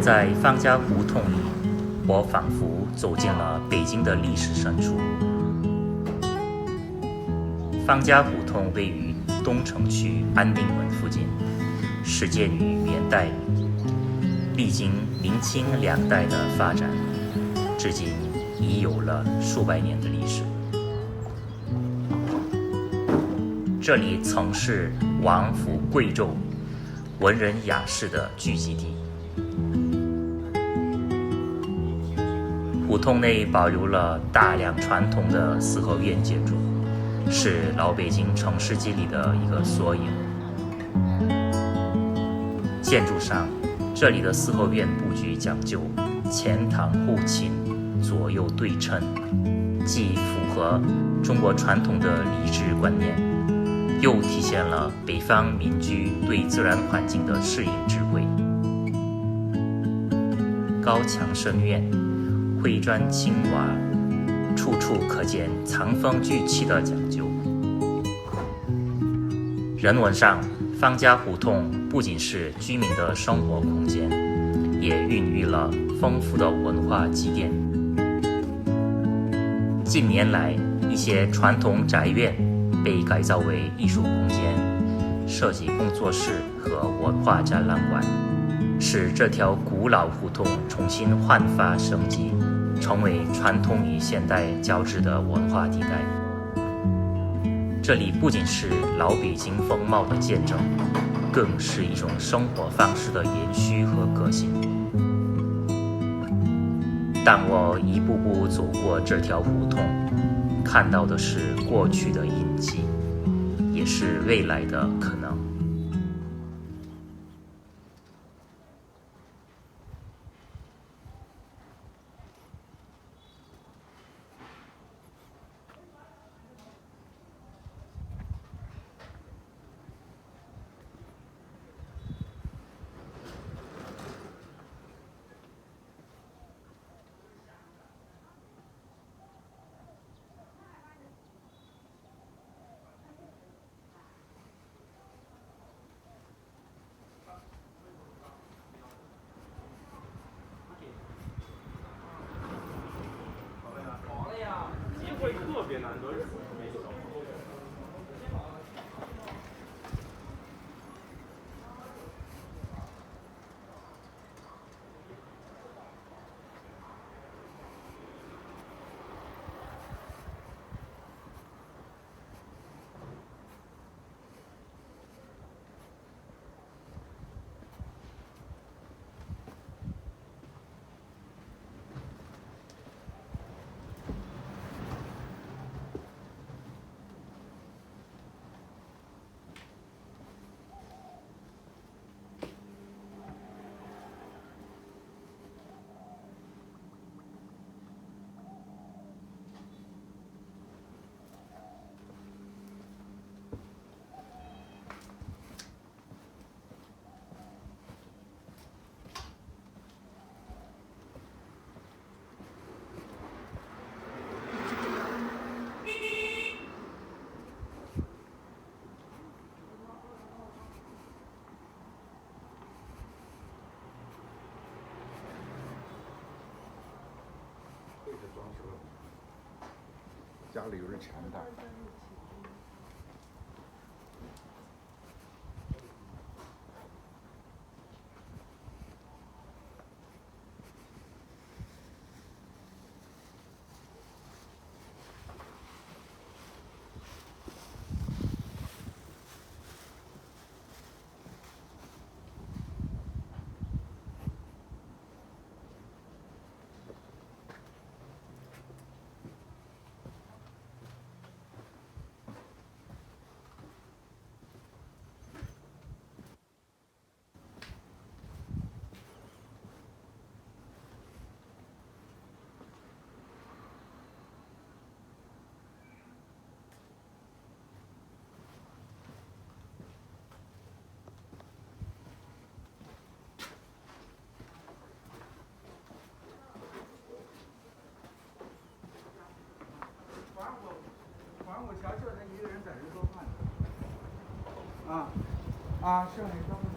在方家胡同里，我仿佛走进了北京的历史深处。方家胡同位于东城区安定门附近，始建于元代，历经明清两代的发展，至今已有了数百年的历史。这里曾是王府贵胄、文人雅士的聚集地。胡同内保留了大量传统的四合院建筑，是老北京城市记忆的一个缩影。建筑上，这里的四合院布局讲究前堂后倾、左右对称，既符合中国传统的礼制观念，又体现了北方民居对自然环境的适应智慧。高墙深院，灰砖青瓦，处处可见藏风聚气的讲究。人文上，方家胡同不仅是居民的生活空间，也孕育了丰富的文化积淀。近年来，一些传统宅院被改造为艺术空间、设计工作室和文化展览馆，使这条古老胡同重新焕发生机，成为传统与现代交织的文化地带。这里不仅是老北京风貌的见证，更是一种生活方式的延续和革新。当我一步步走过这条胡同，看到的是过去的印记，也是未来的可能。会特别难得，没手。装修了，家里有点钱大。我瞧这他一个人在这做饭呢。是没错。